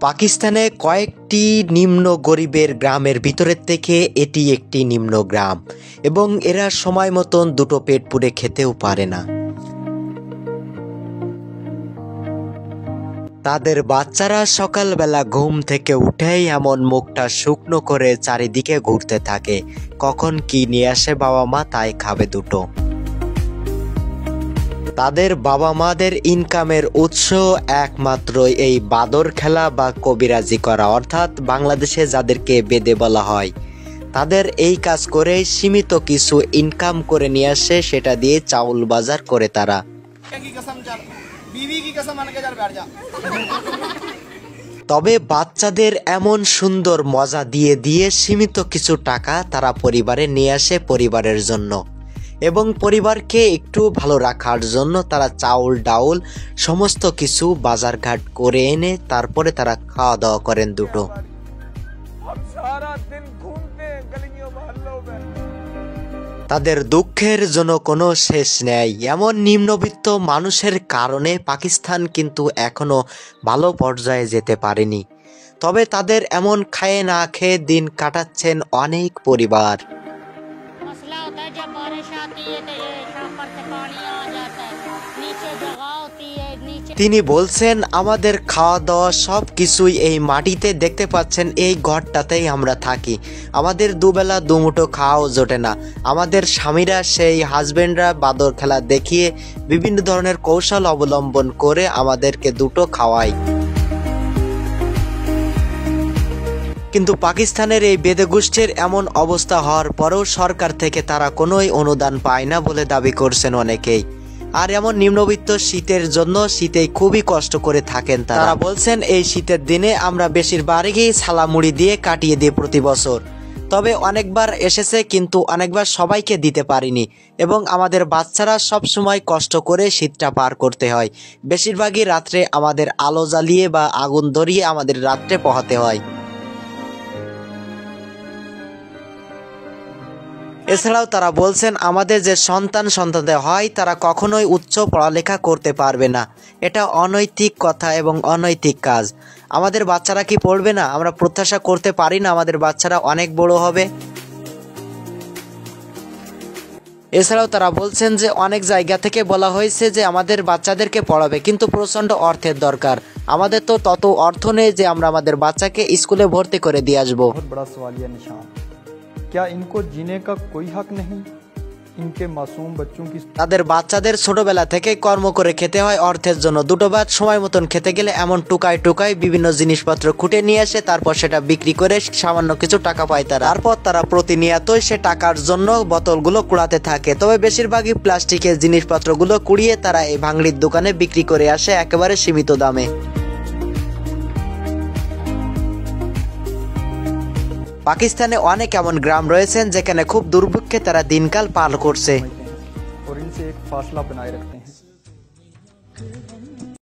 পাকিস্তানে কয়েকটি নিম্ন গরিবের গ্রামের ভিতরের থেকে এটি একটি নিম্ন গ্রাম এবং এরা সময় মতন দুটো পেট পুড়ে খেতেও পারে না। তাদের বাচ্চারা সকালবেলা ঘুম থেকে উঠেই এমন মুখটা শুকনো করে চারিদিকে ঘুরতে থাকে, কখন কি নিয়ে আসে বাবা মা তাই খাবে দুটো। তাদের বাবা মাদের ইনকামের উৎস একমাত্র এই বাদর খেলা বা কবিরাজি করা, অর্থাৎ বাংলাদেশে যাদেরকে বেদে বলা হয়। তাদের এই কাজ করে সীমিত কিছু ইনকাম করে নিয়ে আসে, সেটা দিয়ে চাউল বাজার করে তারা। তবে বাচ্চাদের এমন সুন্দর মজা দিয়ে দিয়ে সীমিত কিছু টাকা তারা পরিবারে নিয়ে আসে পরিবারের জন্য, এবং পরিবারকে একটু ভালো রাখার জন্য তারা চাউল ডাউল সমস্ত কিছু বাজারঘাট করে এনে তারপরে তারা খাওয়া দাওয়া করেন দুটো। তাদের দুঃখের জন্য কোনো শেষ নেই। এমন নিম্নবিত্ত মানুষের কারণে পাকিস্তান কিন্তু এখনো ভালো পর্যায়ে যেতে পারেনি। তবে তাদের এমন খায়ে না খেয়ে দিন কাটাচ্ছেন অনেক পরিবার। তিনি বলছেন, আমাদের খাওয়া দাওয়া সব কিছুই এই মাটিতে, দেখতে পাচ্ছেন এই ঘরটাতেই আমরা থাকি, আমাদের দুবেলা দুমুঠো খাওয়াও জোটে না। আমাদের স্বামীরা সেই হাজবেন্ডরা বাদর খেলা দেখিয়ে বিভিন্ন ধরনের কৌশল অবলম্বন করে আমাদেরকে দুটো খাওয়ায়। কিন্তু পাকিস্তানের এই বেদে গোষ্ঠীর এমন অবস্থা হওয়ার পরেও সরকার থেকে তারা কোনোই অনুদান পায় না বলে দাবি করছেন অনেকেই। আর এমন নিম্নবিত্ত শীতের জন্য শীতে খুবই কষ্ট করে থাকেন তারা। বলছেন, এই শীতের দিনে আমরা বেশিরভাগই ছালামুড়ি দিয়ে কাটিয়ে দিই প্রতি বছর। তবে অনেকবার এসেছে কিন্তু অনেকবার সবাইকে দিতে পারিনি, এবং আমাদের বাচ্চারা সব সময় কষ্ট করে শীতটা পার করতে হয়। বেশিরভাগই রাত্রে আমাদের আলো জ্বালিয়ে বা আগুন ধরিয়ে আমাদের রাত্রে পোহাতে হয়। এছাড়াও তারা বলছেন, আমাদের যে সন্তানদের হয় তারা কখনোই উচ্চ পড়ালেখা করতে পারবে না, এটা অনৈতিক কথা এবং অনৈতিক কাজ। আমাদের বাচ্চারা কি পড়বে না? আমরা প্রত্যাশা করতে পারি না আমাদের বাচ্চারা অনেক বড় হবে? এছাড়াও তারা বলছেন যে অনেক জায়গা থেকে বলা হয়েছে যে আমাদের বাচ্চাদেরকে পড়াবে, কিন্তু প্রচণ্ড অর্থের দরকার। আমাদের তো তত অর্থ নেই যে আমরা আমাদের বাচ্চাকে স্কুলে ভর্তি করে দিয়ে আসবো। क्या इनको जीने का कोई हक नहीं? इनके मासूम बच्चों की তাদের বাচ্চাদের ছোটবেলা থেকে কর্ম করে খেতে হয় অর্থের জন্য। দুটো ভাত সময় মতন খেতে গেলে এমন টুকায় টুকায় বিভিন্ন জিনিসপত্র খুঁটে নিয়ে আসে, তারপর সেটা বিক্রি করে সামান্য কিছু টাকা পায় তারা। তারপর তারা প্রতিনিয়তই সে টাকার জন্য বোতলগুলো কুড়াতে থাকে। তবে বেশিরভাগই প্লাস্টিকের জিনিসপত্রগুলো কুড়িয়ে তারা এই ভাঙড়ির দোকানে বিক্রি করে আসে একেবারে সীমিত দামে। পাকিস্তানে অনেক এমন গ্রাম রয়েছেন যেখানে খুব দুর্ভিক্ষে তারা দিনকাল পার করছে।